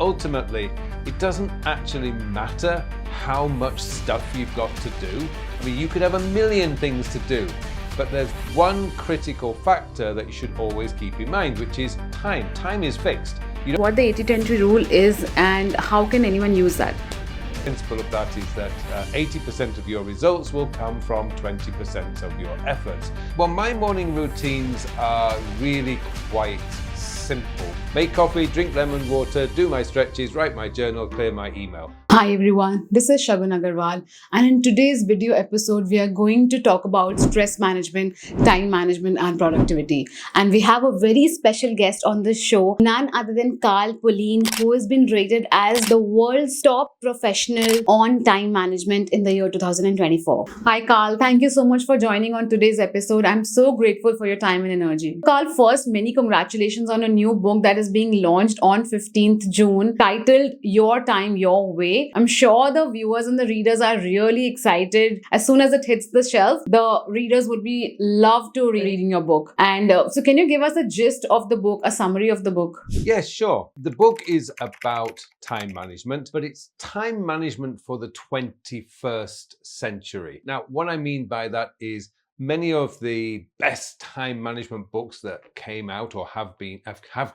ultimately, it doesn't actually matter how much stuff you've got to do. I mean, you could have a million things to do, but there's one critical factor that you should always keep in mind, which is time. Time is fixed. What the 80-20 rule is and how can anyone use that? The principle of that is that 80% of your results will come from 20% of your efforts. Well, my morning routines are really quite simple. Make coffee, drink lemon water, do my stretches, write my journal, clear my email. Hi everyone, this is Shagun Agarwal, and in today's video episode we are going to talk about stress management, time management and productivity. And we have a very special guest on this show, none other than Carl Pullein, who has been rated as the world's top professional on time management in the year 2024. Hi Carl, thank you so much for joining on today's episode. I'm so grateful for your time and energy. Carl, first, many congratulations on a new book that is being launched on 15th June titled Your Time, Your Way. I'm sure the viewers and the readers are really excited. As soon as it hits the shelf, the readers would be love to reading your book. And so can you give us a gist of the book, a summary of the book? Yes, sure. The book is about time management, but it's time management for the 21st century. Now, what I mean by that is many of the best time management books that came out or have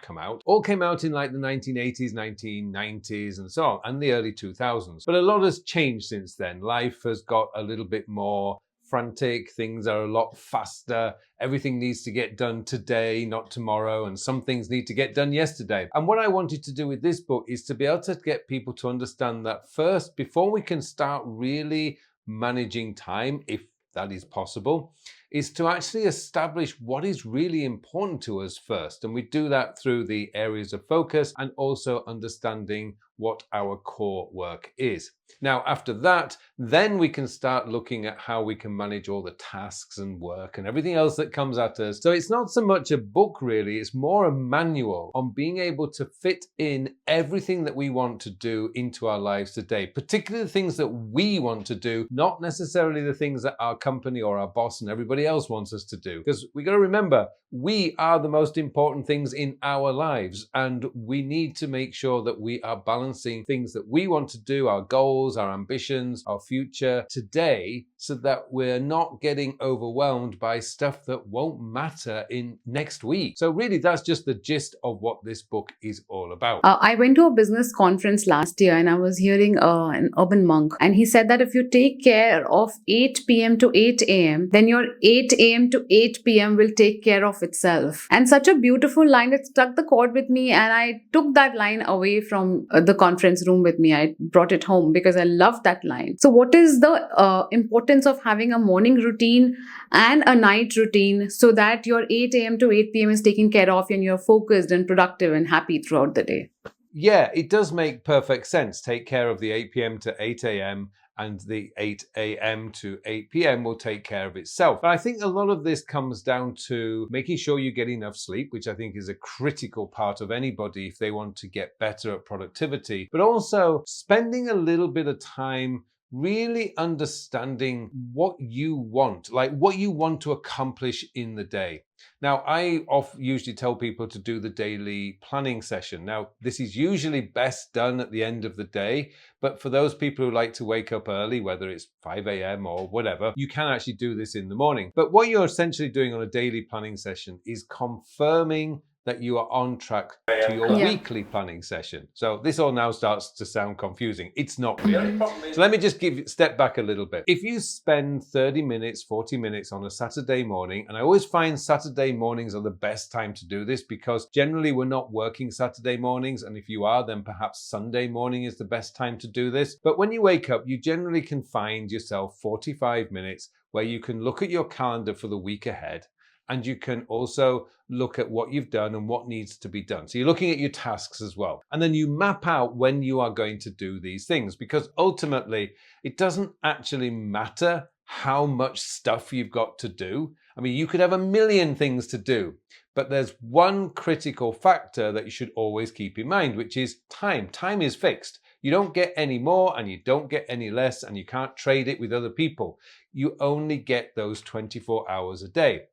come out all came out in like the 1980s, 1990s and so on, and the early 2000s. But a lot has changed since then. Life has got a little bit more frantic, things are a lot faster, everything needs to get done today, not tomorrow, and some things need to get done yesterday. And what I wanted to do with this book is to be able to get people to understand that first, before we can start really managing time, if that is possible, is to actually establish what is really important to us first. And we do that through the areas of focus and also understanding what our core work is. Now, after that, then we can start looking at how we can manage all the tasks and work and everything else that comes at us. So it's not so much a book really, it's more a manual on being able to fit in everything that we want to do into our lives today, particularly the things that we want to do, not necessarily the things that our company or our boss and everybody else wants us to do. Because we got to remember, we are the most important things in our lives, and we need to make sure that we are balancing things that we want to do, our goals, our ambitions, our future today, so that we're not getting overwhelmed by stuff that won't matter in next week. So really, that's just the gist of what this book is all about. I went to a business conference last year and I was hearing an urban monk, and he said that if you take care of 8 p.m. to 8 a.m., then your 8 a.m. to 8 p.m. will take care of itself. And such a beautiful line, it struck the chord with me, and I took that line away from the conference room with me. I brought it home because I loved that line. So what is the importance of having a morning routine and a night routine so that your 8 a.m. to 8 p.m. is taken care of and you're focused and productive and happy throughout the day? Yeah, it does make perfect sense. Take care of the 8 p.m. to 8 a.m. and the 8 a.m. to 8 p.m. will take care of itself. But I think a lot of this comes down to making sure you get enough sleep, which I think is a critical part of anybody if they want to get better at productivity, but also spending a little bit of time really understanding what you want, like what you want to accomplish in the day. Now, I usually tell people to do the daily planning session. Now, this is usually best done at the end of the day, but for those people who like to wake up early, whether it's 5 a.m. or whatever, you can actually do this in the morning. But what you're essentially doing on a daily planning session is confirming that you are on track to your weekly planning session. So this all now starts to sound confusing. It's not really. So let me just step back a little bit. If you spend 30 minutes, 40 minutes on a Saturday morning, and I always find Saturday mornings are the best time to do this because generally we're not working Saturday mornings, and if you are, then perhaps Sunday morning is the best time to do this. But when you wake up, you generally can find yourself 45 minutes where you can look at your calendar for the week ahead, and you can also look at what you've done and what needs to be done. So you're looking at your tasks as well. And then you map out when you are going to do these things, because ultimately it doesn't actually matter how much stuff you've got to do. I mean, you could have a million things to do, but there's one critical factor that you should always keep in mind, which is time. Time is fixed. You don't get any more and you don't get any less, and you can't trade it with other people. You only get those 24 hours a day.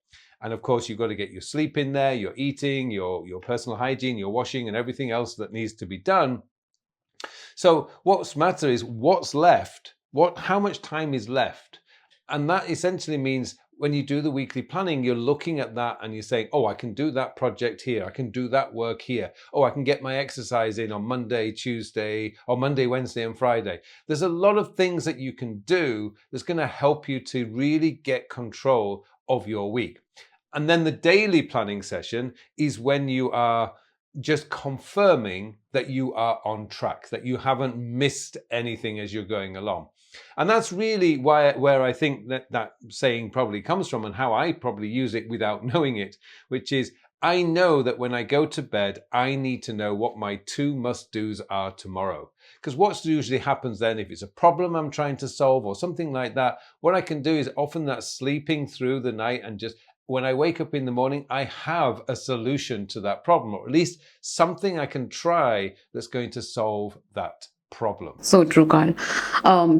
And of course, you've got to get your sleep in there, your eating, your personal hygiene, your washing, and everything else that needs to be done. So what's matter is what's left, how much time is left. And that essentially means when you do the weekly planning, you're looking at that and you're saying, oh, I can do that project here. I can do that work here. Oh, I can get my exercise in on Monday, Tuesday, or Monday, Wednesday, and Friday. There's a lot of things that you can do that's going to help you to really get control of your week. And then the daily planning session is when you are just confirming that you are on track, that you haven't missed anything as you're going along. And that's really where I think that saying probably comes from, and how I probably use it without knowing it, which is I know that when I go to bed, I need to know what my 2 must-dos are tomorrow. Because what usually happens then, if it's a problem I'm trying to solve or something like that, what I can do is often that's sleeping through the night, and just when I wake up in the morning, I have a solution to that problem, or at least something I can try that's going to solve that problem. So true, Carl.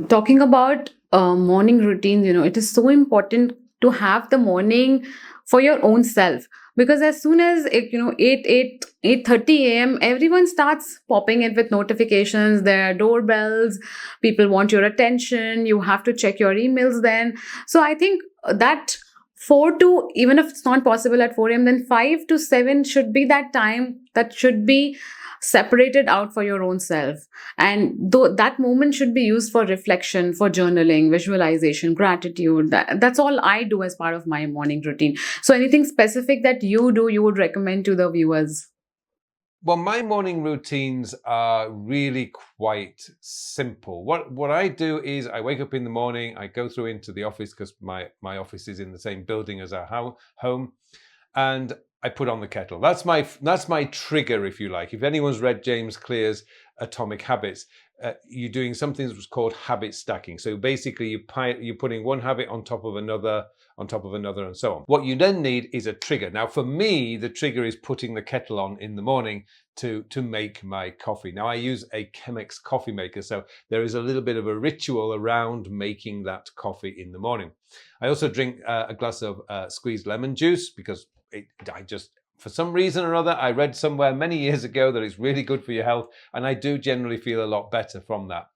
Talking about morning routines, it is so important to have the morning for your own self, because as soon as 8:30 a.m., everyone starts popping in with notifications, their doorbells, people want your attention, you have to check your emails then. So I think that 4 to, even if it's not possible at 4 a.m., then 5 to 7 should be that time that should be separated out for your own self. And though that moment should be used for reflection, for journaling, visualization, gratitude. That's all I do as part of my morning routine. So anything specific that you do, you would recommend to the viewers? Well, my morning routines are really quite simple. What I do is I wake up in the morning, I go through into the office, because my office is in the same building as our home, and I put on the kettle. That's my trigger, if you like. If anyone's read James Clear's Atomic Habits, you're doing something that's called habit stacking. So basically, you're putting one habit on top of another, and so on. What you then need is a trigger. Now, for me, the trigger is putting the kettle on in the morning to make my coffee. Now, I use a Chemex coffee maker, so there is a little bit of a ritual around making that coffee in the morning. I also drink a glass of squeezed lemon juice, because for some reason or other, I read somewhere many years ago that it's really good for your health, and I do generally feel a lot better from that.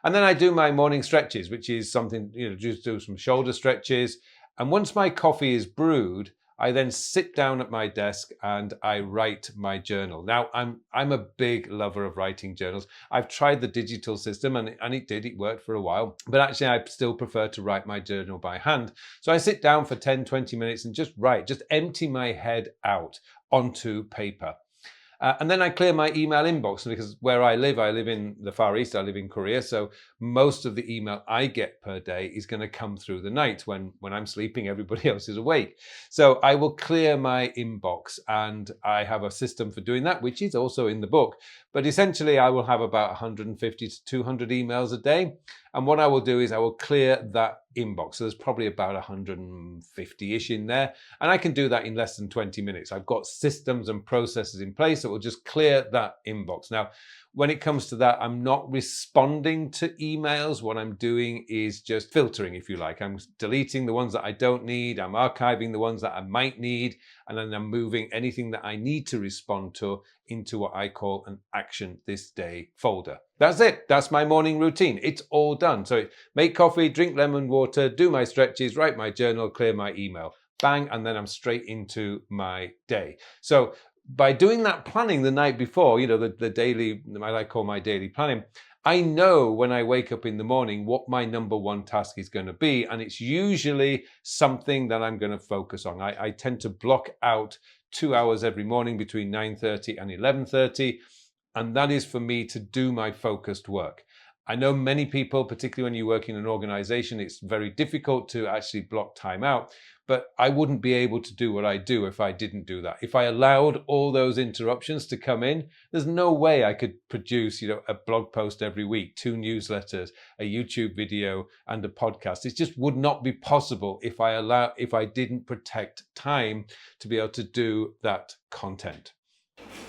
And then I do my morning stretches, which is something, just do some shoulder stretches. And once my coffee is brewed, I then sit down at my desk and I write my journal. Now, I'm a big lover of writing journals. I've tried the digital system and it worked for a while, but actually I still prefer to write my journal by hand. So I sit down for 10, 20 minutes and just empty my head out onto paper. And then I clear my email inbox, because where I live in the Far East, I live in Korea. So most of the email I get per day is going to come through the night when I'm sleeping, everybody else is awake. So I will clear my inbox, and I have a system for doing that, which is also in the book. But essentially, I will have about 150 to 200 emails a day. And what I will do is I will clear that inbox. So there's probably about 150-ish in there. And I can do that in less than 20 minutes. I've got systems and processes in place that will just clear that inbox. Now, when it comes to that, I'm not responding to emails. What I'm doing is just filtering, if you like. I'm deleting the ones that I don't need. I'm archiving the ones that I might need. And then I'm moving anything that I need to respond to into what I call an action this day folder. That's it. That's my morning routine. It's all done. So make coffee, drink lemon water, do my stretches, write my journal, clear my email. Bang, and then I'm straight into my day. So by doing that planning the night before, the daily, I call my daily planning, I know when I wake up in the morning what my number one task is going to be. And it's usually something that I'm going to focus on. I tend to block out 2 hours every morning between 9:30 and 11:30. And that is for me to do my focused work. I know many people, particularly when you work in an organization, it's very difficult to actually block time out. But I wouldn't be able to do what I do if I didn't do that. If I allowed all those interruptions to come in, there's no way I could produce, a blog post every week, 2 newsletters, a YouTube video, and a podcast. It just would not be possible if I didn't protect time to be able to do that content.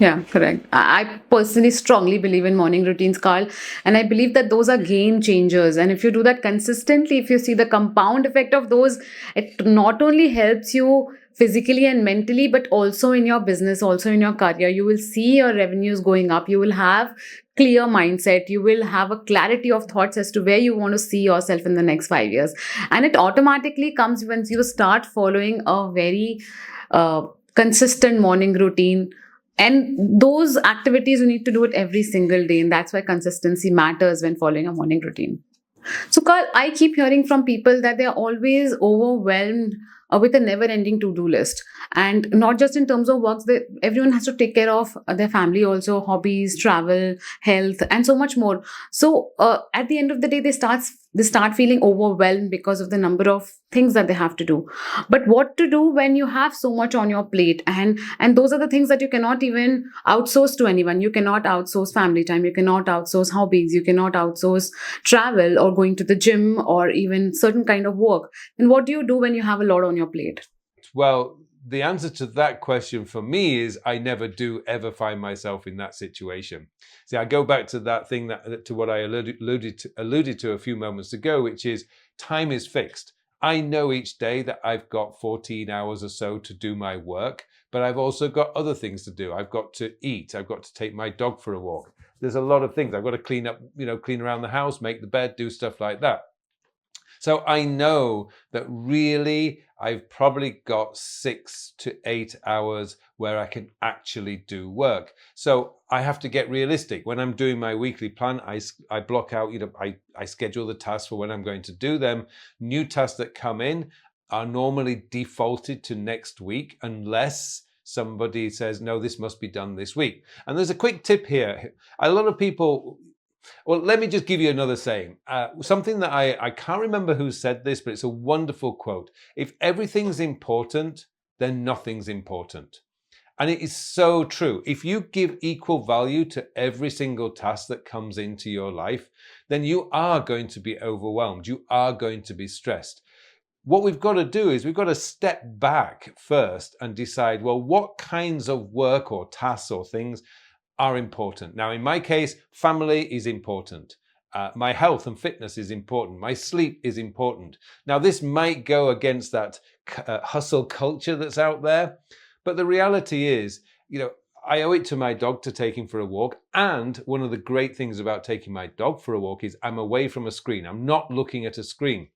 Yeah, correct. I personally strongly believe in morning routines, Carl. And I believe that those are game changers. And if you do that consistently, if you see the compound effect of those, it not only helps you physically and mentally, but also in your business, also in your career. You will see your revenues going up. You will have clear mindset. You will have a clarity of thoughts as to where you want to see yourself in the next 5 years. And it automatically comes when you start following a very consistent morning routine. And those activities, you need to do it every single day. And that's why consistency matters when following a morning routine. So, Carl, I keep hearing from people that they're always overwhelmed with a never ending to do list. And not just in terms of work, everyone has to take care of their family, also hobbies, travel, health, and so much more. So, at the end of the day, they start feeling overwhelmed because of the number of things that they have to do. But what to do when you have so much on your plate? And those are the things that you cannot even outsource to anyone. You cannot outsource family time. You cannot outsource hobbies. You cannot outsource travel or going to the gym or even certain kind of work. And what do you do when you have a lot on your plate? Well, the answer to that question for me is I never do ever find myself in that situation. See, I go back to that thing to what I alluded to a few moments ago, which is time is fixed. I know each day that I've got 14 hours or so to do my work, but I've also got other things to do. I've got to eat. I've got to take my dog for a walk. There's a lot of things. I've got to clean up, clean around the house, make the bed, do stuff like that. So I know that really I've probably got 6 to 8 hours where I can actually do work. So I have to get realistic. When I'm doing my weekly plan, I block out, I schedule the tasks for when I'm going to do them. New tasks that come in are normally defaulted to next week unless somebody says, no, this must be done this week. And there's a quick tip here. A lot of people... Well, let me just give you another saying. Something that I can't remember who said this, but it's a wonderful quote. If everything's important, then nothing's important. And it is so true. If you give equal value to every single task that comes into your life, then you are going to be overwhelmed. You are going to be stressed. What we've got to do is we've got to step back first and decide, well, what kinds of work or tasks or things are important. Now, in my case, family is important. My health and fitness is important. My sleep is important. Now, this might go against that hustle culture that's out there, but the reality is, I owe it to my dog to take him for a walk. And one of the great things about taking my dog for a walk is I'm away from a screen. I'm not looking at a screen.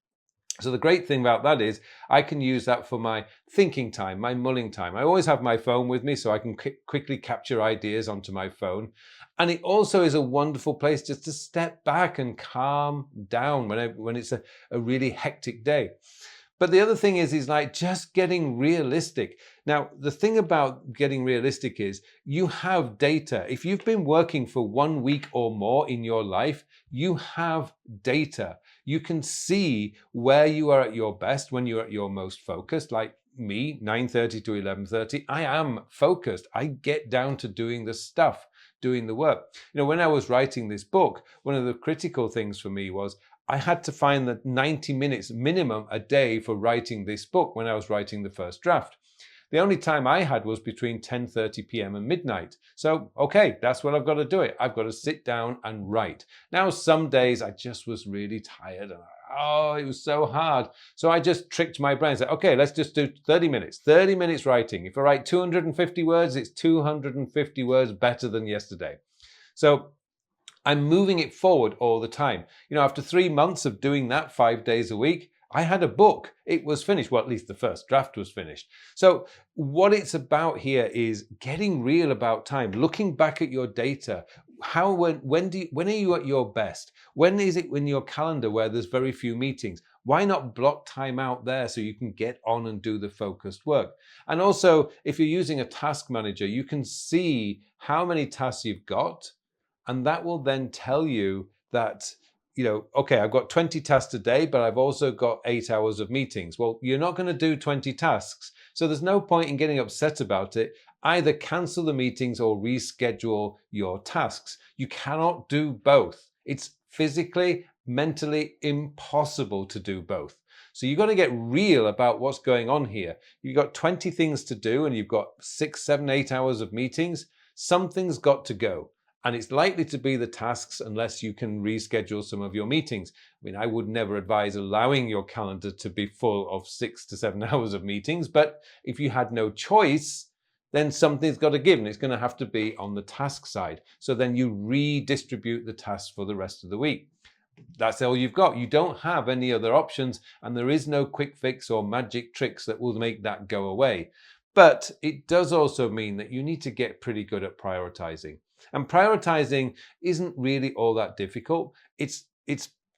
So the great thing about that is I can use that for my thinking time, my mulling time. I always have my phone with me so I can quickly capture ideas onto my phone. And it also is a wonderful place just to step back and calm down when it's a really hectic day. But the other thing is like just getting realistic. Now, the thing about getting realistic is you have data. If you've been working for 1 week or more in your life, you have data. You can see where you are at your best when you're at your most focused. Like me, 9:30 to 11:30, I am focused. I get down to doing the stuff, doing the work. When I was writing this book, one of the critical things for me was I had to find the 90 minutes minimum a day for writing this book when I was writing the first draft. The only time I had was between 10:30 p.m. and midnight. So, okay, that's what I've got to do it. I've got to sit down and write. Now, some days I just was really tired and it was so hard. So I just tricked my brain and said, okay, let's just do 30 minutes writing. If I write 250 words, it's 250 words better than yesterday. So I'm moving it forward all the time. After 3 months of doing that 5 days a week, I had a book. It was finished. Well, at least the first draft was finished. So what it's about here is getting real about time, looking back at your data. When are you at your best? When is it in your calendar where there's very few meetings? Why not block time out there so you can get on and do the focused work? And also, if you're using a task manager, you can see how many tasks you've got. And that will then tell you that, okay, I've got 20 tasks today, but I've also got 8 hours of meetings. Well, you're not going to do 20 tasks. So there's no point in getting upset about it. Either cancel the meetings or reschedule your tasks. You cannot do both. It's physically, mentally impossible to do both. So you've got to get real about what's going on here. You've got 20 things to do and you've got 6, 7, 8 hours of meetings. Something's got to go. And it's likely to be the tasks unless you can reschedule some of your meetings. I would never advise allowing your calendar to be full of 6 to 7 hours of meetings. But if you had no choice, then something's got to give, and it's going to have to be on the task side. So then you redistribute the tasks for the rest of the week. That's all you've got. You don't have any other options, and there is no quick fix or magic tricks that will make that go away. But it does also mean that you need to get pretty good at prioritizing. And prioritizing isn't really all that difficult. It's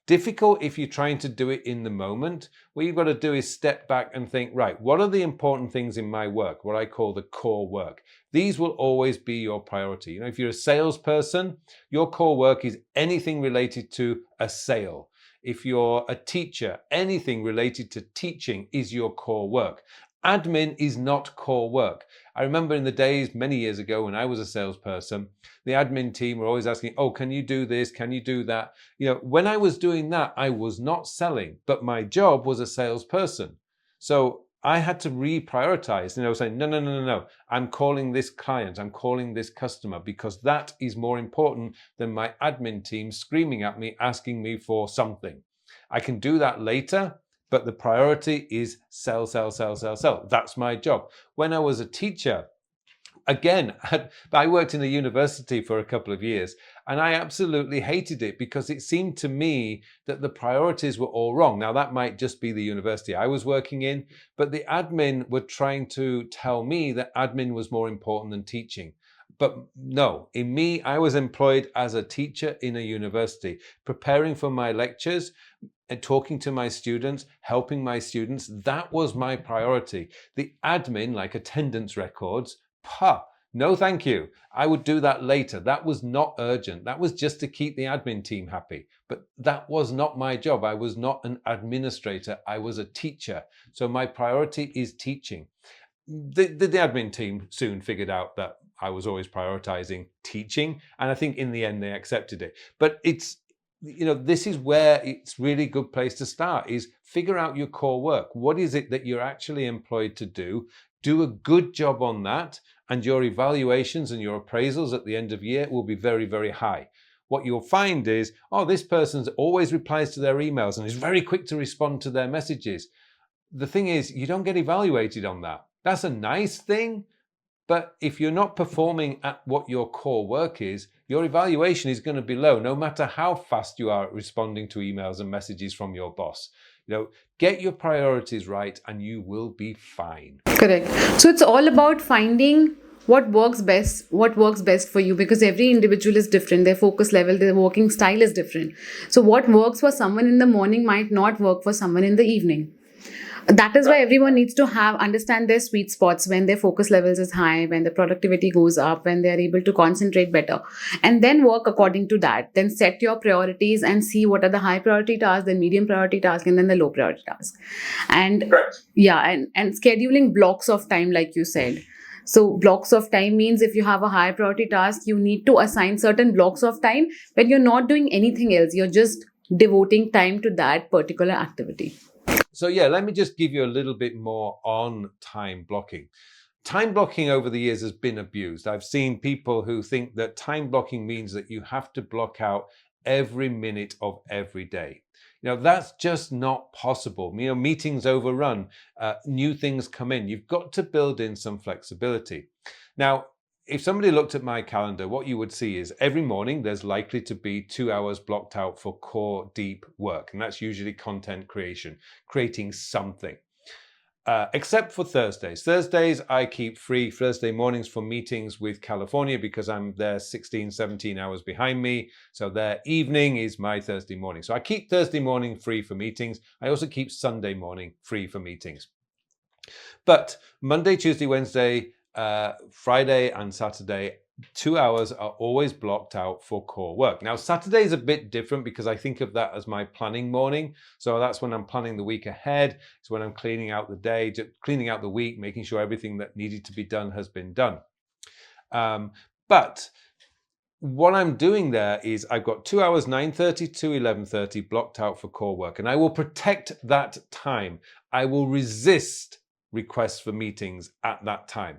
difficult if you're trying to do it in the moment. What you've got to do is step back and think, right, what are the important things in my work, what I call the core work? These will always be your priority. You know, if you're a salesperson, your core work is anything related to a sale. If you're a teacher, anything related to teaching is your core work. Admin is not core work. I remember in the days many years ago when I was a salesperson, the admin team were always asking, oh, can you do this? Can you do that? You know, when I was doing that, I was not selling, but my job was a salesperson. So I had to reprioritize, saying, no. I'm calling this client, I'm calling this customer, because that is more important than my admin team screaming at me, asking me for something. I can do that later, but the priority is sell. That's my job. When I was a teacher, again, I worked in a university for a couple of years, and I absolutely hated it because it seemed to me that the priorities were all wrong. Now, that might just be the university I was working in, but the admin were trying to tell me that admin was more important than teaching. But no, in me, I was employed as a teacher in a university, preparing for my lectures and talking to my students, helping my students. That was my priority. The admin, like attendance records, no thank you. I would do that later. That was not urgent. That was just to keep the admin team happy. But that was not my job. I was not an administrator. I was a teacher. So my priority is teaching. The admin team soon figured out that I was always prioritizing teaching, and I think in the end they accepted it. But it's, this is where it's really good place to start, is figure out your core work. What is it that you're actually employed to do? Do a good job on that, and your evaluations and your appraisals at the end of year will be very, very high. What you'll find is, this person always replies to their emails and is very quick to respond to their messages. The thing is, you don't get evaluated on that. That's a nice thing, but if you're not performing at what your core work is, your evaluation is going to be low, no matter how fast you are at responding to emails and messages from your boss. Get your priorities right and you will be fine. Correct. So it's all about finding what works best for you, because every individual is different. Their focus level, their working style is different. So what works for someone in the morning might not work for someone in the evening. That is why everyone needs to understand their sweet spots, when their focus levels is high, when the productivity goes up, when they are able to concentrate better, and then work according to that. Then set your priorities and see what are the high priority tasks, then medium priority tasks, and then the low priority tasks. And and scheduling blocks of time, like you said. So blocks of time means if you have a high priority task, you need to assign certain blocks of time when you're not doing anything else. You're just devoting time to that particular activity. So let me just give you a little bit more on time blocking. Time blocking over the years has been abused. I've seen people who think that time blocking means that you have to block out every minute of every day. That's just not possible. Meetings overrun, new things come in. You've got to build in some flexibility. Now, if somebody looked at my calendar, what you would see is every morning there's likely to be 2 hours blocked out for core deep work. And that's usually content creation, creating something. Except for Thursdays. Thursdays I keep free, Thursday mornings, for meetings with California, because I'm there 16, 17 hours behind me. So their evening is my Thursday morning. So I keep Thursday morning free for meetings. I also keep Sunday morning free for meetings. But Monday, Tuesday, Wednesday, Friday and Saturday, 2 hours are always blocked out for core work. Now, Saturday is a bit different because I think of that as my planning morning. So that's when I'm planning the week ahead. It's when I'm cleaning out the day, cleaning out the week, making sure everything that needed to be done has been done. But what I'm doing there is I've got 2 hours, 9:30 to 11:30 blocked out for core work, and I will protect that time. I will resist requests for meetings at that time.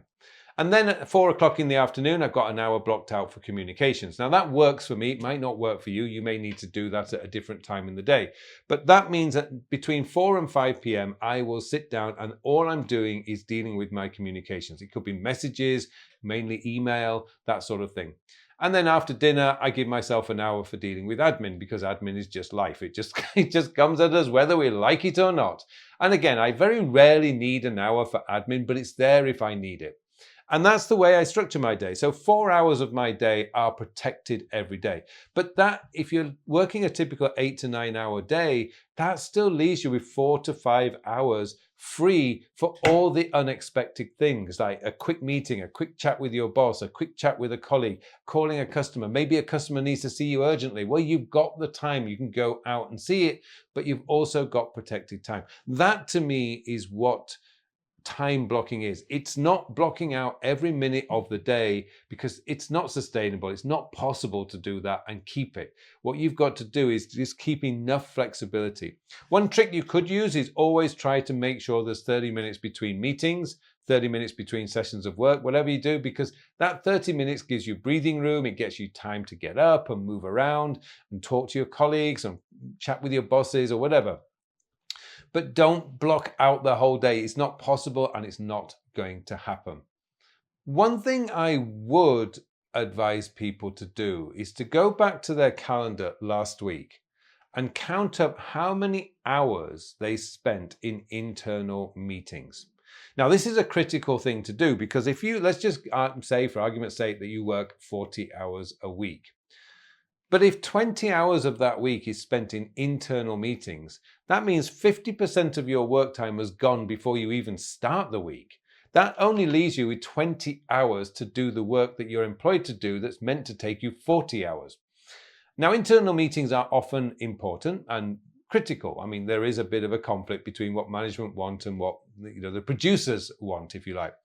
And then at 4 o'clock in the afternoon, I've got an hour blocked out for communications. Now that works for me. It might not work for you. You may need to do that at a different time in the day. But that means that between 4 and 5 p.m., I will sit down and all I'm doing is dealing with my communications. It could be messages, mainly email, that sort of thing. And then after dinner, I give myself an hour for dealing with admin, because admin is just life. It just comes at us whether we like it or not. And again, I very rarely need an hour for admin, but it's there if I need it. And that's the way I structure my day. So 4 hours of my day are protected every day. But that, if you're working a typical 8 to 9 hour day, that still leaves you with 4 to 5 hours free for all the unexpected things, like a quick meeting, a quick chat with your boss, a quick chat with a colleague, calling a customer. Maybe a customer needs to see you urgently. Well, you've got the time. You can go out and see it, but you've also got protected time. That to me is what time blocking is. It's not blocking out every minute of the day, because it's not sustainable. It's not possible to do that and keep it. What you've got to do is just keep enough flexibility. One trick you could use is always try to make sure there's 30 minutes between meetings, 30 minutes between sessions of work, whatever you do, because that 30 minutes gives you breathing room. It gets you time to get up and move around and talk to your colleagues and chat with your bosses or whatever. But don't block out the whole day. It's not possible and it's not going to happen. One thing I would advise people to do is to go back to their calendar last week and count up how many hours they spent in internal meetings. Now, this is a critical thing to do, because if you, let's just say for argument's sake that you work 40 hours a week. But if 20 hours of that week is spent in internal meetings, that means 50% of your work time has gone before you even start the week. That only leaves you with 20 hours to do the work that you're employed to do that's meant to take you 40 hours. Now, internal meetings are often important and critical. I mean, there is a bit of a conflict between what management want and what the producers want, if you like.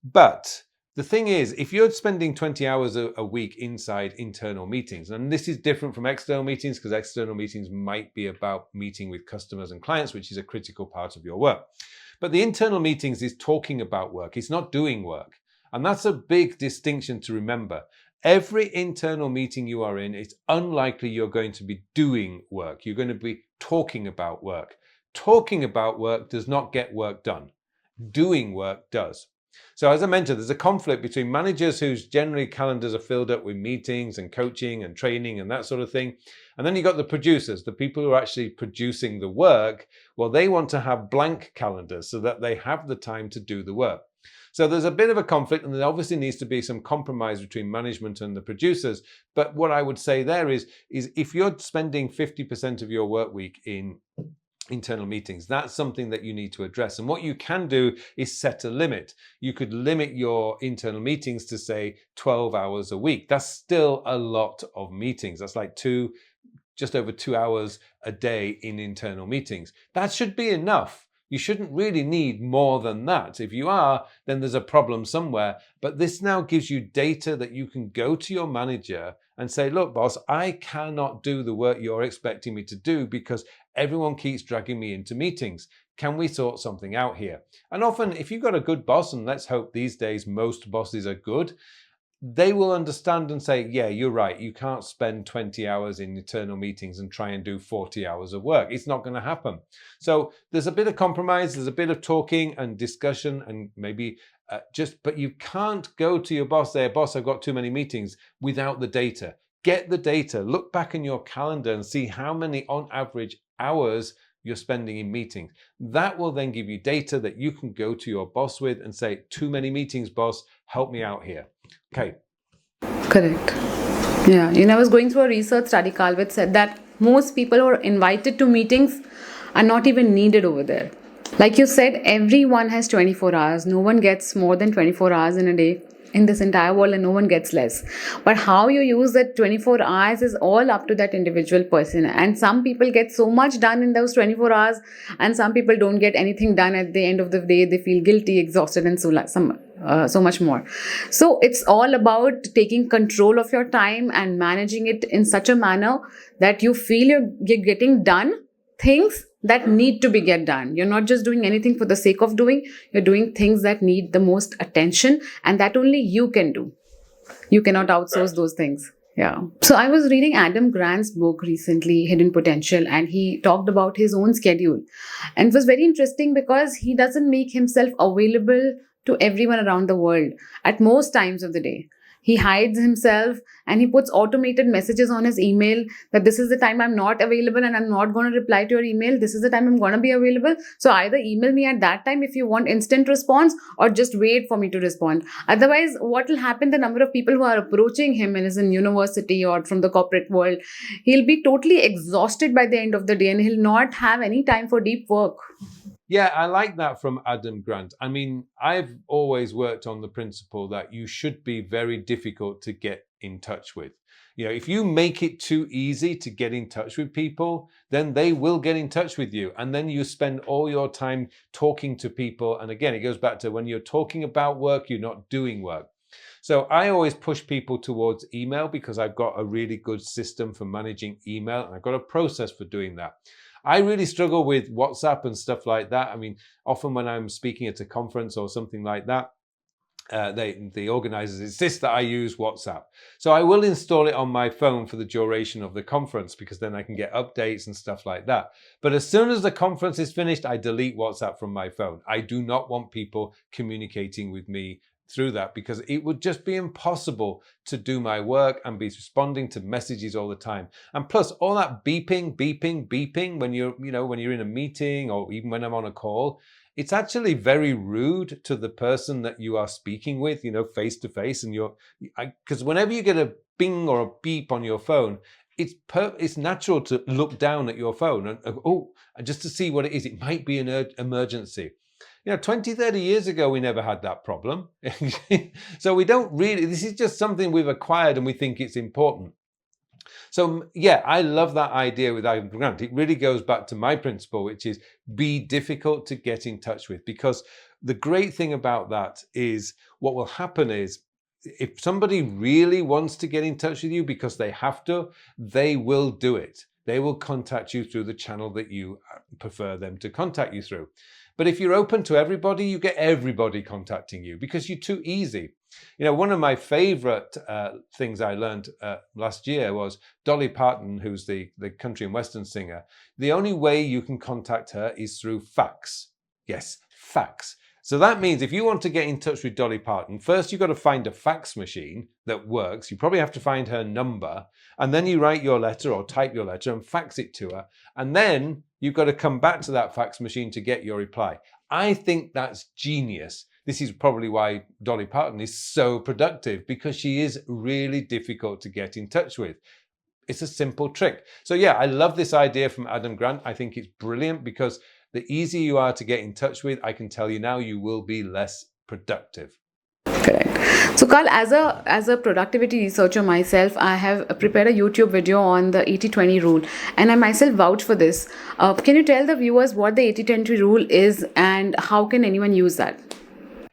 But the thing is, if you're spending 20 hours a week inside internal meetings, and this is different from external meetings, because external meetings might be about meeting with customers and clients, which is a critical part of your work. But the internal meetings is talking about work. It's not doing work. And that's a big distinction to remember. Every internal meeting you are in, it's unlikely you're going to be doing work. You're going to be talking about work. Talking about work does not get work done. Doing work does. So as I mentioned, there's a conflict between managers whose generally calendars are filled up with meetings and coaching and training and that sort of thing. And then you've got the producers, the people who are actually producing the work. Well, they want to have blank calendars so that they have the time to do the work. So there's a bit of a conflict, and there obviously needs to be some compromise between management and the producers. But what I would say there is if you're spending 50% of your work week in internal meetings, that's something that you need to address. And what you can do is set a limit. You could limit your internal meetings to, say, 12 hours a week. That's still a lot of meetings. That's like just over 2 hours a day in internal meetings. That should be enough. You shouldn't really need more than that. If you are, then there's a problem somewhere. But this now gives you data that you can go to your manager and say, look, boss, I cannot do the work you're expecting me to do because everyone keeps dragging me into meetings. Can we sort something out here? And often, if you've got a good boss, and let's hope these days most bosses are good, they will understand and say, yeah, you're right. You can't spend 20 hours in internal meetings and try and do 40 hours of work. It's not going to happen. So there's a bit of compromise. There's a bit of talking and discussion and maybe but you can't go to your boss, say, boss, I've got too many meetings, without the data. Get the data. Look back in your calendar and see how many on average hours you're spending in meetings. That will then give you data that you can go to your boss with and say, too many meetings, boss, help me out here. Okay. Correct. Yeah. I was going through a research study, Carl, which said that most people who are invited to meetings are not even needed over there. Like you said, everyone has 24 hours. No one gets more than 24 hours in a day in this entire world, and no one gets less. But how you use that 24 hours is all up to that individual person. And some people get so much done in those 24 hours, and some people don't get anything done at the end of the day. They feel guilty, exhausted, and so much more. So it's all about taking control of your time and managing it in such a manner that you feel you're getting done things that need to be get done. You're not just doing anything for the sake of doing, you're doing things that need the most attention and that only you can do. You cannot outsource those things. Yeah. So I was reading Adam Grant's book recently, Hidden Potential, and he talked about his own schedule. And it was very interesting because he doesn't make himself available to everyone around the world at most times of the day. He hides himself and he puts automated messages on his email that this is the time I'm not available and I'm not going to reply to your email. This is the time I'm going to be available. So either email me at that time if you want instant response or just wait for me to respond. Otherwise, what will happen, the number of people who are approaching him and is in university or from the corporate world, he'll be totally exhausted by the end of the day and he'll not have any time for deep work. Yeah, I like that from Adam Grant. I mean, I've always worked on the principle that you should be very difficult to get in touch with. You know, if you make it too easy to get in touch with people, then they will get in touch with you. And then you spend all your time talking to people. And again, it goes back to when you're talking about work, you're not doing work. So I always push people towards email because I've got a really good system for managing email and I've got a process for doing that. I really struggle with WhatsApp and stuff like that. I mean, often when I'm speaking at a conference or something like that, the organizers insist that I use WhatsApp. So I will install it on my phone for the duration of the conference because then I can get updates and stuff like that. But as soon as the conference is finished, I delete WhatsApp from my phone. I do not want people communicating with me through that because it would just be impossible to do my work and be responding to messages all the time. And plus all that beeping when you're in a meeting or even when I'm on a call, it's actually very rude to the person that you are speaking with, face to face. And because whenever you get a bing or a beep on your phone, it's natural to look down at your phone and just to see what it is. It might be an emergency. 20, 30 years ago, we never had that problem. So we don't really, this is just something we've acquired and we think it's important. So yeah, I love that idea with Adam Grant. It really goes back to my principle, which is be difficult to get in touch with, because the great thing about that is what will happen is if somebody really wants to get in touch with you because they have to, they will do it. They will contact you through the channel that you prefer them to contact you through. But if you're open to everybody, you get everybody contacting you because you're too easy. One of my favorite things I learned last year was Dolly Parton, who's the country and western singer. The only way you can contact her is through fax. Yes, fax. So that means if you want to get in touch with Dolly Parton, first you've got to find a fax machine that works. You probably have to find her number, and then you write your letter or type your letter and fax it to her. And then you've got to come back to that fax machine to get your reply. I think that's genius. This is probably why Dolly Parton is so productive, because she is really difficult to get in touch with. It's a simple trick. So yeah, I love this idea from Adam Grant. I think it's brilliant because the easier you are to get in touch with, I can tell you now, you will be less productive. Correct. So Carl, as a productivity researcher myself, I have prepared a YouTube video on the 80-20 rule, and I myself vouch for this. Can you tell the viewers what the 80-20 rule is and how can anyone use that?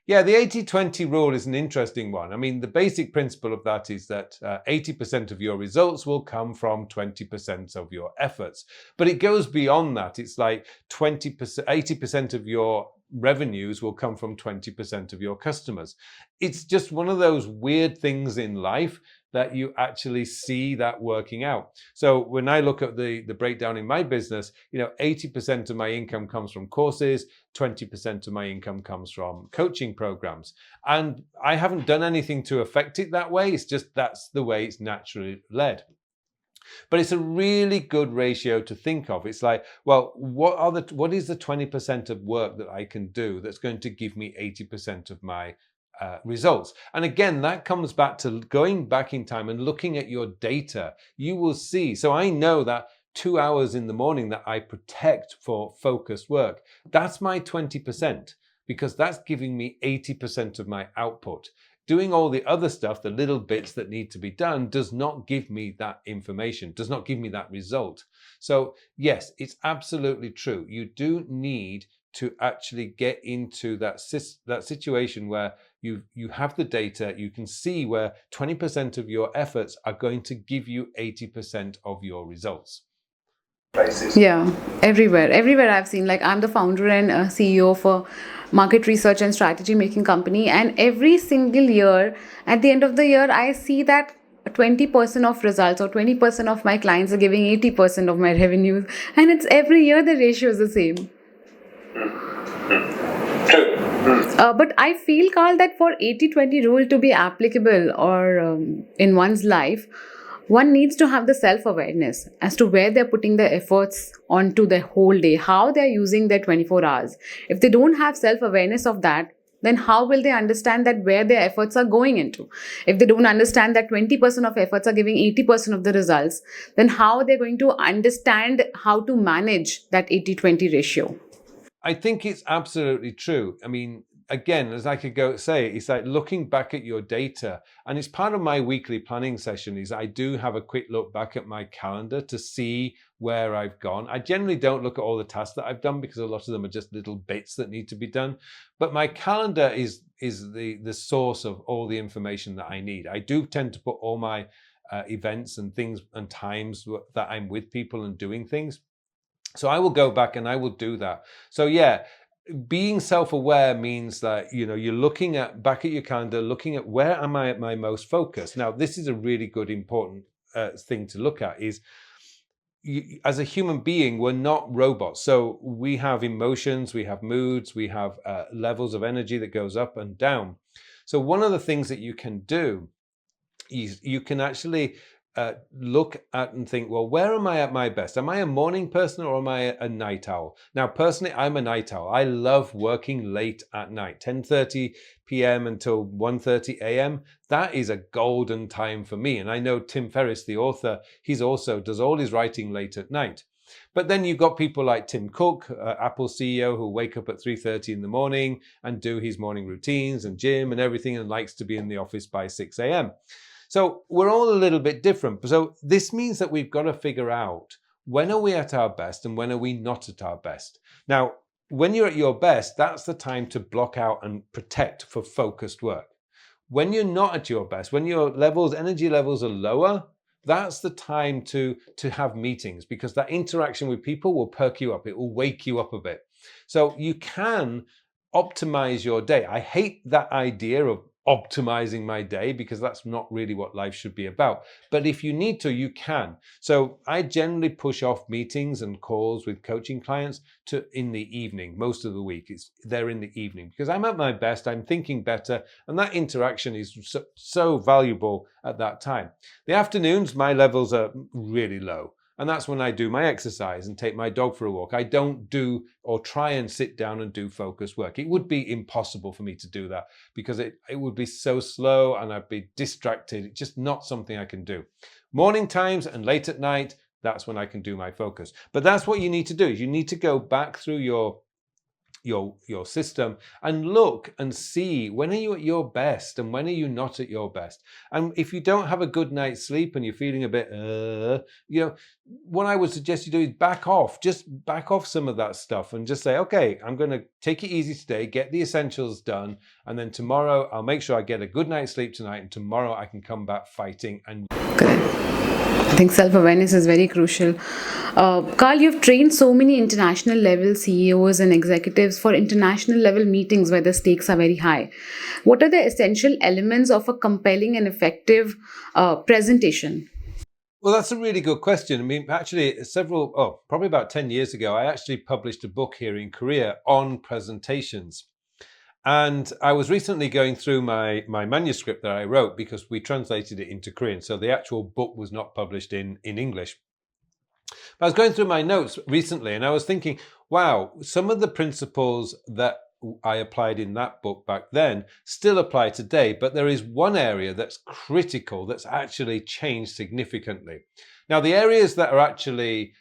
Yeah, the 80-20 rule is an interesting one. I mean, the basic principle of that is that 80% of your results will come from 20% of your efforts. But it goes beyond that. It's like 80% of your revenues will come from 20% of your customers. It's just one of those weird things in life that you actually see that working out. So when I look at the breakdown in my business, 80% of my income comes from courses, 20% of my income comes from coaching programs. And I haven't done anything to affect it that way. It's just that's the way it's naturally led. But it's a really good ratio to think of. It's like, well, what is the 20% of work that I can do that's going to give me 80% of my results? And again, that comes back to going back in time and looking at your data. You will see. So I know that 2 hours in the morning that I protect for focused work, that's my 20%, because that's giving me 80% of my output. Doing all the other stuff, the little bits that need to be done, does not give me that information, does not give me that result. So yes, it's absolutely true. You do need to actually get into that situation where you have the data, you can see where 20% of your efforts are going to give you 80% of your results. places. Yeah, everywhere I've seen. Like, I'm the founder and CEO for market research and strategy making company, and every single year, at the end of the year, I see that 20% of results or 20% of my clients are giving 80% of my revenues, and it's every year the ratio is the same. True. But I feel, Carl, that for 80-20 rule to be applicable or in one's life, one needs to have the self-awareness as to where they're putting their efforts onto the whole day, how they're using their 24 hours. If they don't have self-awareness of that, then how will they understand that where their efforts are going into? If they don't understand that 20% of efforts are giving 80% of the results, then how are they going to understand how to manage that 80-20 ratio? I think it's absolutely true. I mean, again, as I could go say, it's like looking back at your data, and it's part of my weekly planning session is I do have a quick look back at my calendar to see where I've gone. I generally don't look at all the tasks that I've done because a lot of them are just little bits that need to be done. But my calendar is the source of all the information that I need. I do tend to put all my events and things and times that I'm with people and doing things. So I will go back and I will do that. So yeah, being self-aware means that, you know, you're looking at back at your calendar, looking at where am I at my most focus. Now, this is a really good, important thing to look at is as a human being, we're not robots. So we have emotions, we have moods, we have levels of energy that goes up and down. So one of the things that you can do is you can actually look at and think, well, where am I at my best? Am I a morning person or am I a night owl? Now, personally, I'm a night owl. I love working late at night, 10:30 p.m. until 1:30 a.m. That is a golden time for me. And I know Tim Ferriss, the author, he's also does all his writing late at night. But then you've got people like Tim Cook, Apple CEO, who wake up at 3:30 in the morning and do his morning routines and gym and everything and likes to be in the office by 6 a.m. So we're all a little bit different. So this means that we've got to figure out when are we at our best and when are we not at our best. Now, when you're at your best, that's the time to block out and protect for focused work. When you're not at your best, when your energy levels are lower, that's the time to have meetings because that interaction with people will perk you up. It will wake you up a bit. So you can optimize your day. I hate that idea of optimizing my day because that's not really what life should be about. But if you need to, you can. So I generally push off meetings and calls with coaching clients to in the evening. Most of the week they're in the evening because I'm at my best, I'm thinking better, and that interaction is so valuable at that time. The afternoons, my levels are really low. And that's when I do my exercise and take my dog for a walk. I don't do or try and sit down and do focused work. It would be impossible for me to do that because it would be so slow and I'd be distracted. It's just not something I can do. Morning times and late at night, that's when I can do my focus. But that's what you need to do. You need to go back through your system and look and see when are you at your best and when are you not at your best. And if you don't have a good night's sleep and you're feeling a bit what I would suggest you do is back off some of that stuff and just say, okay, I'm going to take it easy today, get the essentials done, and then tomorrow I'll make sure I get a good night's sleep tonight, and tomorrow I can come back fighting. And I think self-awareness is very crucial. Carl, you've trained so many international level CEOs and executives for international level meetings where the stakes are very high. What are the essential elements of a compelling and effective presentation? Well, that's a really good question. I mean, actually, probably about 10 years ago, I actually published a book here in Korea on presentations. And I was recently going through my manuscript that I wrote because we translated it into Korean. So the actual book was not published in English. But I was going through my notes recently and I was thinking, wow, some of the principles that I applied in that book back then still apply today. But there is one area that's critical that's actually changed significantly. Now, the areas that are actually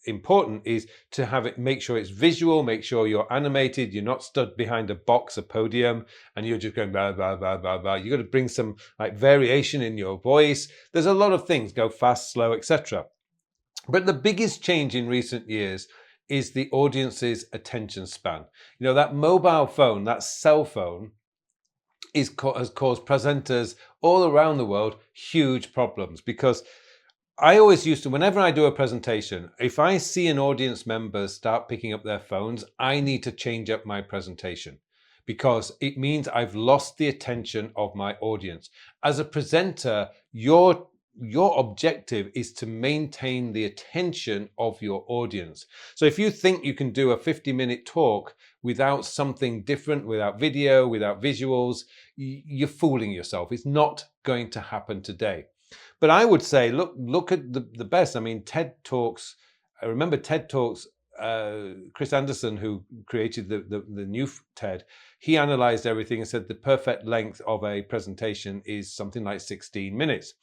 important is to have it, make sure it's visual, make sure you're animated, you're not stood behind a box, a podium, and you're just going blah, blah, blah, blah, blah. You got to bring some like variation in your voice. There's a lot of things, go fast, slow, etc. But the biggest change in recent years is the audience's attention span. You know, that mobile phone, that cell phone has caused presenters all around the world huge problems because I always used to, whenever I do a presentation, if I see an audience member start picking up their phones, I need to change up my presentation because it means I've lost the attention of my audience. As a presenter, your objective is to maintain the attention of your audience. So if you think you can do a 50-minute talk without something different, without video, without visuals, you're fooling yourself. It's not going to happen today. But I would say, look at the best. I mean, TED Talks. I remember TED Talks. Chris Anderson, who created the new TED, he analyzed everything and said the perfect length of a presentation is something like 16 minutes.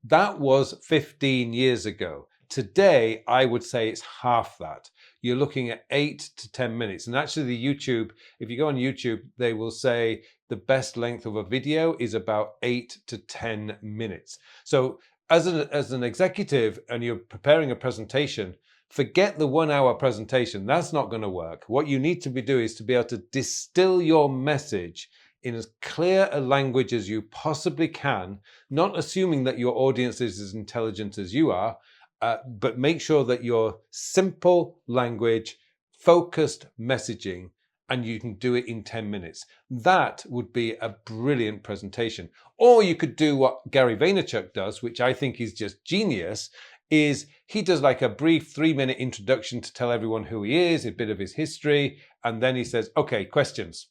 That was 15 years ago. Today, I would say it's half that. You're looking at 8 to 10 minutes. And actually the YouTube, if you go on YouTube, they will say the best length of a video is about 8 to 10 minutes. So as an executive and you're preparing a presentation, forget the 1 hour presentation. That's not going to work. What you need to be doing is to be able to distill your message in as clear a language as you possibly can, not assuming that your audience is as intelligent as you are, but make sure that your simple language, focused messaging, and you can do it in 10 minutes. That would be a brilliant presentation. Or you could do what Gary Vaynerchuk does, which I think is just genius, is he does like a brief 3-minute introduction to tell everyone who he is, a bit of his history, and then he says, okay, questions.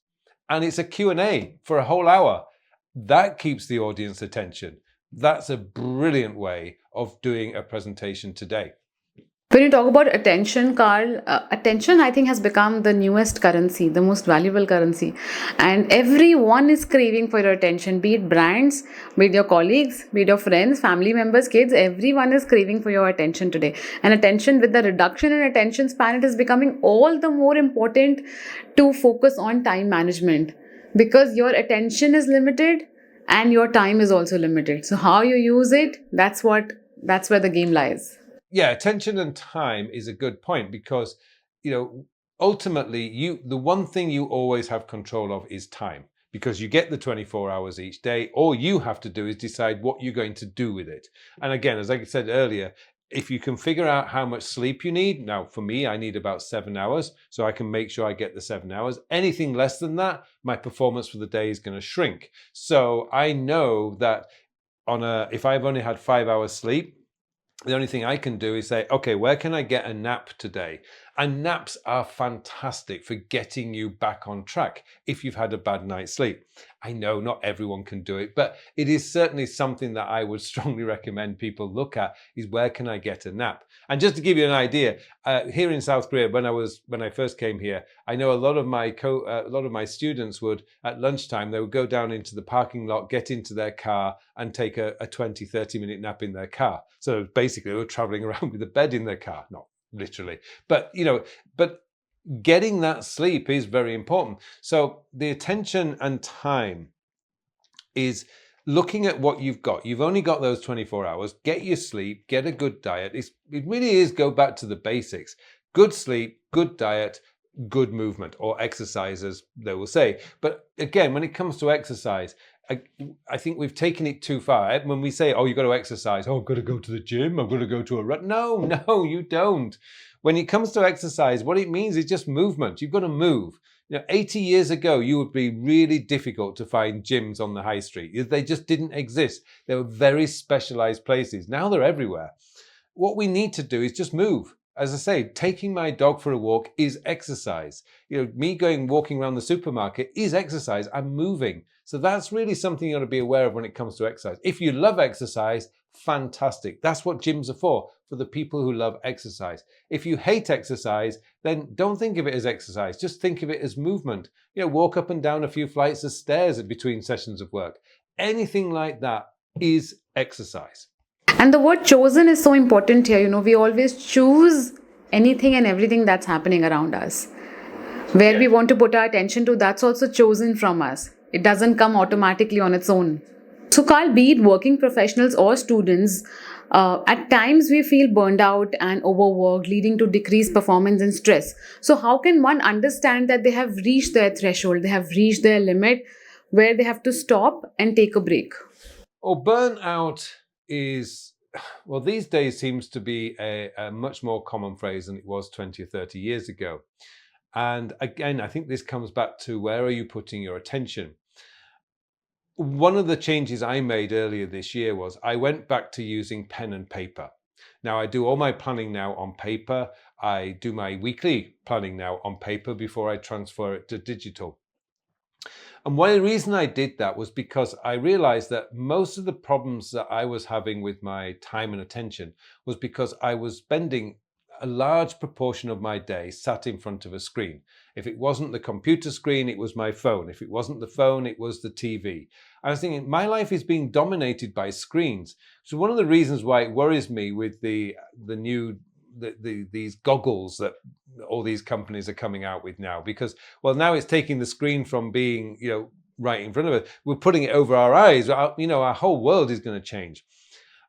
And it's a Q&A for a whole hour. That keeps the audience attention. That's a brilliant way of doing a presentation today. When you talk about attention, Carl, attention I think has become the newest currency, the most valuable currency. And everyone is craving for your attention, be it brands, be it your colleagues, be it your friends, family members, kids, everyone is craving for your attention today. And attention, with the reduction in attention span, it is becoming all the more important to focus on time management because your attention is limited and your time is also limited. So how you use it, that's where the game lies. Yeah, attention and time is a good point because, ultimately the one thing you always have control of is time because you get the 24 hours each day. All you have to do is decide what you're going to do with it. And again, as I said earlier, if you can figure out how much sleep you need, now for me, I need about 7 hours, so I can make sure I get the 7 hours. Anything less than that, my performance for the day is going to shrink. So I know that if I've only had 5 hours sleep, the only thing I can do is say, okay, where can I get a nap today? And naps are fantastic for getting you back on track if you've had a bad night's sleep. I know not everyone can do it, but it is certainly something that I would strongly recommend people look at is where can I get a nap? And just to give you an idea, here in South Korea, when I first came here, I know a lot of my students would, at lunchtime, they would go down into the parking lot, get into their car and take a 20, 30-minute nap in their car. So basically they were traveling around with a bed in their car, not literally, but getting that sleep is very important. So the attention and time is looking at what you've got. You've only got those 24 hours. Get your sleep, get a good diet. It really is go back to the basics. Good sleep, good diet, good movement, or exercise, as they will say. But again, when it comes to exercise, I think we've taken it too far. When we say, oh, you've got to exercise, oh, I've got to go to the gym, I've got to go to a run. No, you don't. When it comes to exercise, what it means is just movement. You've got to move. 80 years ago, you would be really difficult to find gyms on the high street. They just didn't exist. They were very specialized places. Now they're everywhere. What we need to do is just move. As I say, taking my dog for a walk is exercise. Me walking around the supermarket is exercise. I'm moving. So that's really something you ought to be aware of when it comes to exercise. If you love exercise, fantastic. That's what gyms are for the people who love exercise. If you hate exercise, then don't think of it as exercise. Just think of it as movement. Walk up and down a few flights of stairs between sessions of work. Anything like that is exercise. And the word chosen is so important here. We always choose anything and everything that's happening around us. Where we want to put our attention to, that's also chosen from us. It doesn't come automatically on its own. So Carl, be it working professionals or students, at times we feel burned out and overworked, leading to decreased performance and stress. So how can one understand that they have reached their threshold, they have reached their limit where they have to stop and take a break? Burnout is well, these days seems to be a much more common phrase than it was 20 or 30 years ago. And again, I think this comes back to where are you putting your attention? One of the changes I made earlier this year was I went back to using pen and paper. Now, I do all my planning now on paper. I do my weekly planning now on paper before I transfer it to digital. And one reason I did that was because I realized that most of the problems that I was having with my time and attention was because I was spending a large proportion of my day sat in front of a screen. If it wasn't the computer screen, it was my phone. If it wasn't the phone, it was the TV. I was thinking, my life is being dominated by screens. So one of the reasons why it worries me with these goggles that all these companies are coming out with now, because, well, now it's taking the screen from being, right in front of us. We're putting it over our eyes. Our whole world is going to change.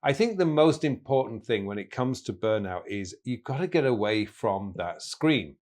I think the most important thing when it comes to burnout is you've got to get away from that screen.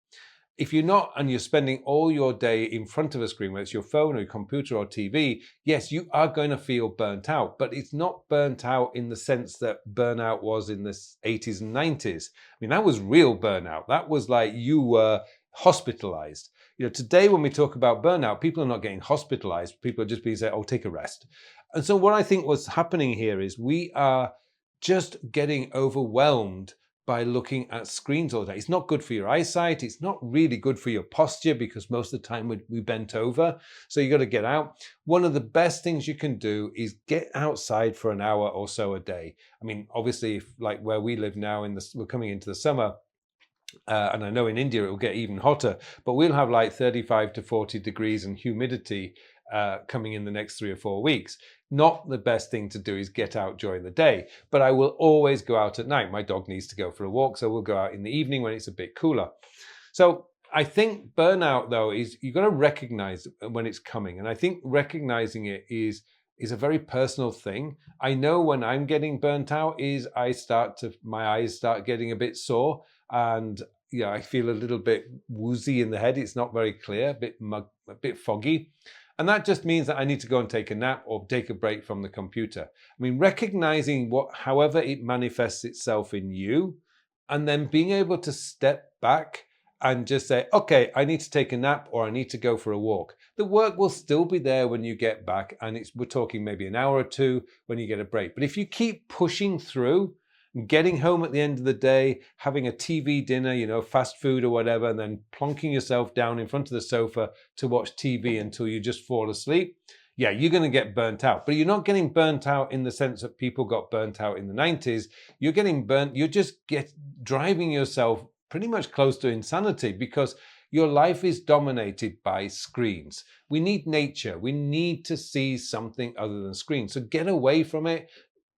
If you're not, and you're spending all your day in front of a screen, whether it's your phone or your computer or TV, yes, you are going to feel burnt out, but it's not burnt out in the sense that burnout was in the 80s and 90s. I mean, that was real burnout. That was like you were hospitalized. Today when we talk about burnout, people are not getting hospitalized. People are just being said, oh, take a rest. And so what I think what's happening here is we are just getting overwhelmed by looking at screens all day. It's not good for your eyesight. It's not really good for your posture because most of the time we bent over. So you got to get out. One of the best things you can do is get outside for an hour or so a day. I mean, obviously, if, like where we live now, we're coming into the summer, and I know in India it will get even hotter, but we'll have like 35 to 40 degrees and humidity coming in the next 3 or 4 weeks. Not the best thing to do is get out during the day, but I will always go out at night. My dog needs to go for a walk, so we'll go out in the evening when it's a bit cooler. So I think burnout, though, is you've got to recognize when it's coming. And I think recognizing it is a very personal thing. I know when I'm getting burnt out is my eyes start getting a bit sore, and I feel a little bit woozy in the head. It's not very clear, a bit foggy. And that just means that I need to go and take a nap or take a break from the computer. I mean, recognizing however it manifests itself in you, and then being able to step back and just say, okay, I need to take a nap or I need to go for a walk. The work will still be there when you get back, and we're talking maybe an hour or two when you get a break. But if you keep pushing through, getting home at the end of the day, having a TV dinner, fast food or whatever, and then plonking yourself down in front of the sofa to watch TV until you just fall asleep, yeah, you're going to get burnt out. But you're not getting burnt out in the sense that people got burnt out in the 90s. You're getting burnt. You're just driving yourself pretty much close to insanity because your life is dominated by screens. We need nature. We need to see something other than screens. So get away from it.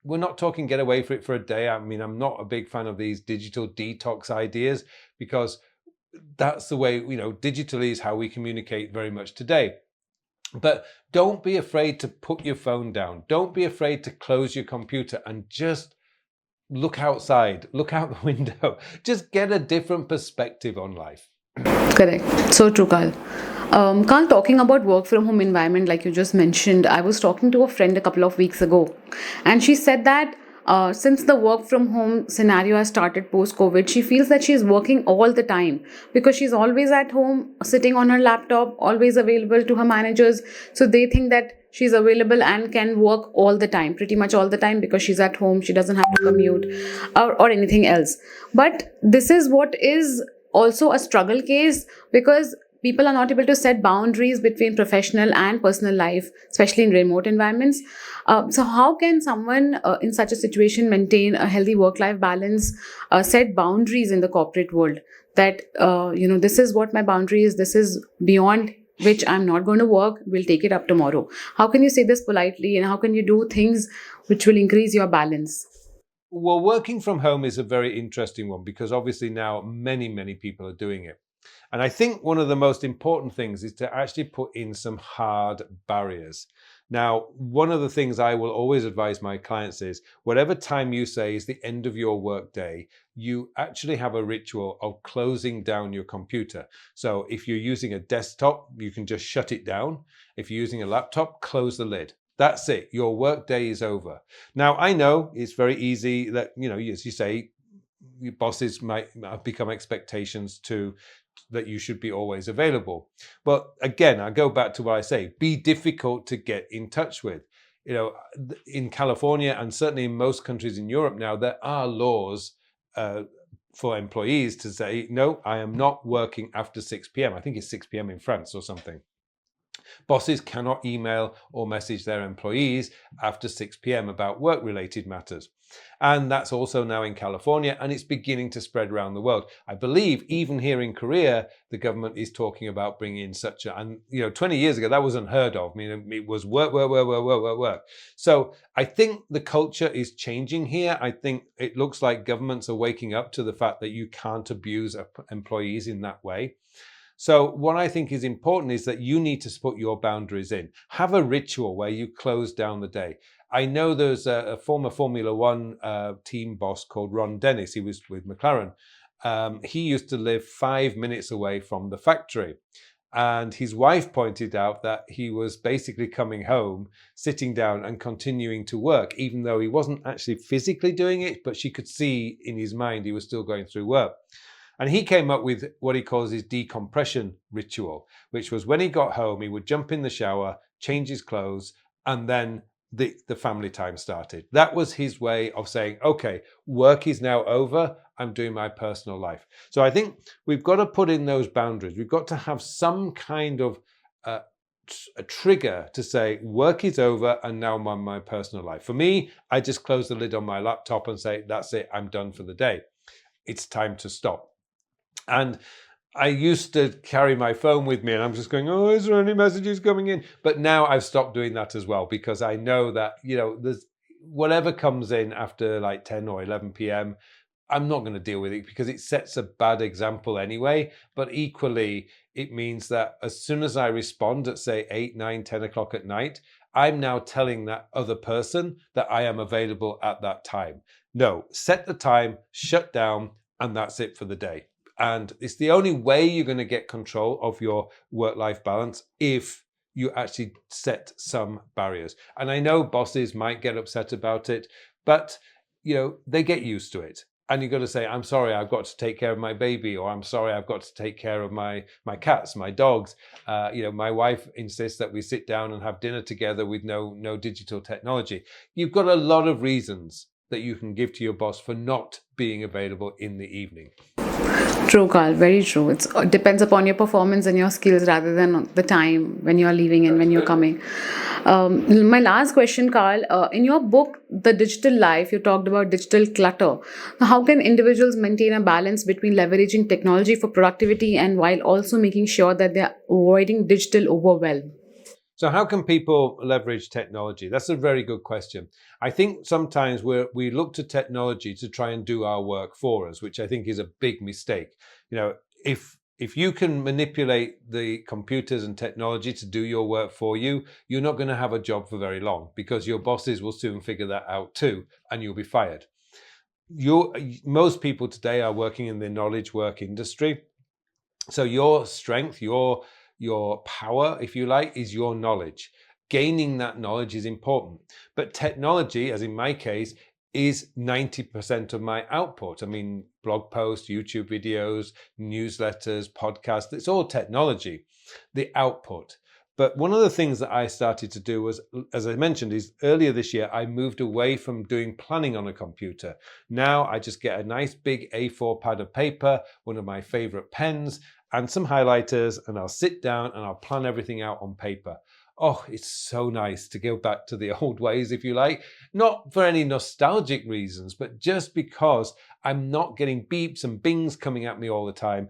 We're not talking get away from it for a day. I mean, I'm not a big fan of these digital detox ideas because that's the way, digitally is how we communicate very much today. But don't be afraid to put your phone down. Don't be afraid to close your computer and just look outside, look out the window. Just get a different perspective on life. Correct. So true, Carl. Carl, talking about work from home environment, like you just mentioned, I was talking to a friend a couple of weeks ago, and she said that since the work from home scenario has started post COVID, she feels that she's working all the time because she's always at home, sitting on her laptop, always available to her managers. So they think that she's available and can work all the time, pretty much all the time, because she's at home, she doesn't have to commute or anything else. But this is what is also a struggle case because people are not able to set boundaries between professional and personal life, especially in remote environments. So how can someone in such a situation maintain a healthy work-life balance, set boundaries in the corporate world that, this is what my boundary is, this is beyond which I'm not going to work, we'll take it up tomorrow. How can you say this politely, and how can you do things which will increase your balance? Well, working from home is a very interesting one because obviously now many, many people are doing it. And I think one of the most important things is to actually put in some hard barriers. Now, one of the things I will always advise my clients is whatever time you say is the end of your work day, you actually have a ritual of closing down your computer. So if you're using a desktop, you can just shut it down. If you're using a laptop, close the lid. That's it. Your work day is over. Now, I know it's very easy that, as you say, your bosses might become expectations that you should be always available. But again, I go back to what I say, be difficult to get in touch with. In California and certainly in most countries in Europe now, there are laws for employees to say, no, I am not working after 6 p.m. I think it's 6 p.m. in France or something. Bosses cannot email or message their employees after 6 p.m. about work-related matters. And that's also now in California, and it's beginning to spread around the world. I believe even here in Korea, the government is talking about bringing in such a, and 20 years ago, that was unheard of. I mean, it was work, work, work, work, work, work, work. So I think the culture is changing here. I think it looks like governments are waking up to the fact that you can't abuse employees in that way. So what I think is important is that you need to put your boundaries in. Have a ritual where you close down the day. I know there's a former Formula One team boss called Ron Dennis. He was with McLaren. He used to live 5 minutes away from the factory. And his wife pointed out that he was basically coming home, sitting down and continuing to work, even though he wasn't actually physically doing it, but she could see in his mind he was still going through work. And he came up with what he calls his decompression ritual, which was when he got home, he would jump in the shower, change his clothes, and then the family time started. That was his way of saying, okay, work is now over. I'm doing my personal life. So I think we've got to put in those boundaries. We've got to have some kind of a trigger to say work is over and now I'm on my personal life. For me, I just close the lid on my laptop and say, that's it. I'm done for the day. It's time to stop. And I used to carry my phone with me and I'm just going, oh, is there any messages coming in? But now I've stopped doing that as well, because I know that, there's whatever comes in after like 10 or 11 p.m., I'm not going to deal with it because it sets a bad example anyway. But equally, it means that as soon as I respond at say 8, 9, 10 o'clock at night, I'm now telling that other person that I am available at that time. No, set the time, shut down, and that's it for the day. And it's the only way you're going to get control of your work-life balance if you actually set some barriers. And I know bosses might get upset about it, but they get used to it. And you've got to say, I'm sorry, I've got to take care of my baby, or I'm sorry, I've got to take care of my cats, my dogs. My wife insists that we sit down and have dinner together with no digital technology. You've got a lot of reasons that you can give to your boss for not being available in the evening. True, Carl. Very true. It depends upon your performance and your skills rather than the time when you're leaving and when you're coming. My last question, Carl. In your book, The Digital Life, you talked about digital clutter. How can individuals maintain a balance between leveraging technology for productivity and while also making sure that they're avoiding digital overwhelm? So how can people leverage technology? That's a very good question. I think sometimes we look to technology to try and do our work for us, which I think is a big mistake. If you can manipulate the computers and technology to do your work for you, you're not going to have a job for very long because your bosses will soon figure that out too, and you'll be fired. Most people today are working in the knowledge work industry. So your strength, your power, if you like, is your knowledge. Gaining that knowledge is important. But technology, as in my case, is 90% of my output. I mean, blog posts, YouTube videos, newsletters, podcasts, it's all technology, the output. But one of the things that I started to do was, as I mentioned, is earlier this year, I moved away from doing planning on a computer. Now I just get a nice big A4 pad of paper, one of my favorite pens, and some highlighters, and I'll sit down and I'll plan everything out on paper. Oh, it's so nice to go back to the old ways, if you like, not for any nostalgic reasons, but just because I'm not getting beeps and bings coming at me all the time.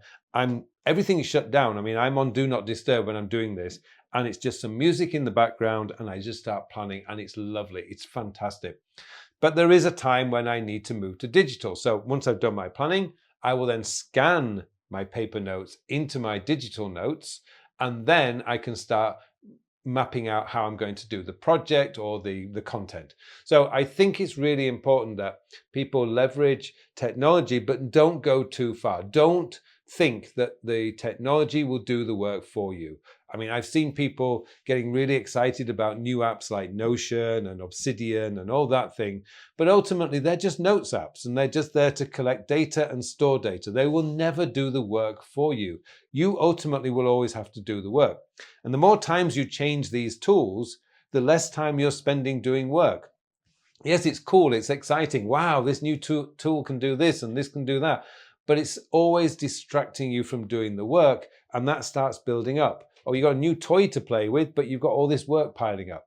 Everything is shut down. I mean, I'm on Do Not Disturb when I'm doing this, and it's just some music in the background, and I just start planning, and it's lovely. It's fantastic. But there is a time when I need to move to digital. So once I've done my planning, I will then scan my paper notes into my digital notes, and then I can start mapping out how I'm going to do the project or the content. So I think it's really important that people leverage technology, but don't go too far. Don't think that the technology will do the work for you. I mean, I've seen people getting really excited about new apps like Notion and Obsidian and all that thing, but ultimately they're just notes apps and they're just there to collect data and store data. They will never do the work for you. You ultimately will always have to do the work. And the more times you change these tools, the less time you're spending doing work. Yes, it's cool, it's exciting. Wow, this new tool can do this and this can do that. But it's always distracting you from doing the work, and that starts building up. Or you've got a new toy to play with, but you've got all this work piling up.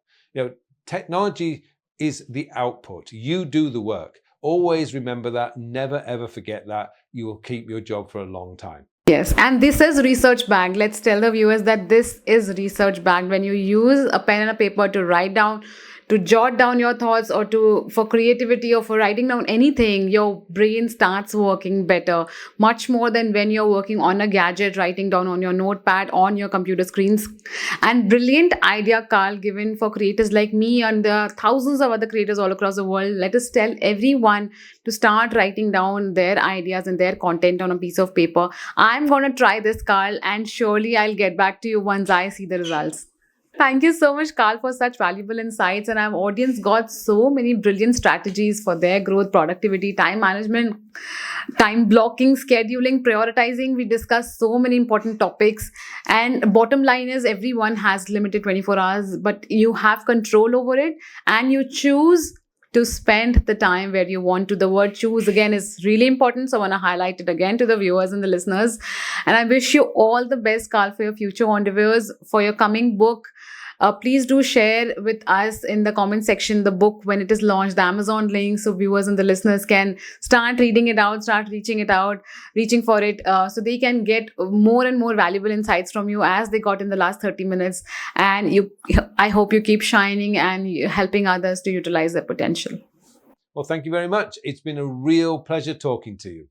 Technology is the output. You do the work. Always remember that. Never, ever forget that. You will keep your job for a long time. Yes, and this is research backed. Let's tell the viewers that this is research backed. When you use a pen and a paper to write down, to jot down your thoughts, or for creativity or for writing down anything, your brain starts working better, much more than when you're working on a gadget, writing down on your notepad, on your computer screens. And brilliant idea, Carl, given for creators like me and the thousands of other creators all across the world. Let us tell everyone to start writing down their ideas and their content on a piece of paper. I'm going to try this, Carl, and surely I'll get back to you once I see the results. Thank you so much, Carl, for such valuable insights. And our audience got so many brilliant strategies for their growth, productivity, time management, time blocking, scheduling, prioritizing. We discussed so many important topics. And bottom line is everyone has limited 24 hours, but you have control over it and you choose to spend the time where you want to. The word choose again is really important. So I want to highlight it again to the viewers and the listeners. And I wish you all the best, Carl, for your future endeavors, for your coming book. Please do share with us in the comment section the book when it is launched, the Amazon link, so viewers and the listeners can start reading it out, start reaching for it, so they can get more and more valuable insights from you as they got in the last 30 minutes. And I hope you keep shining and helping others to utilize their potential. Well, thank you very much. It's been a real pleasure talking to you.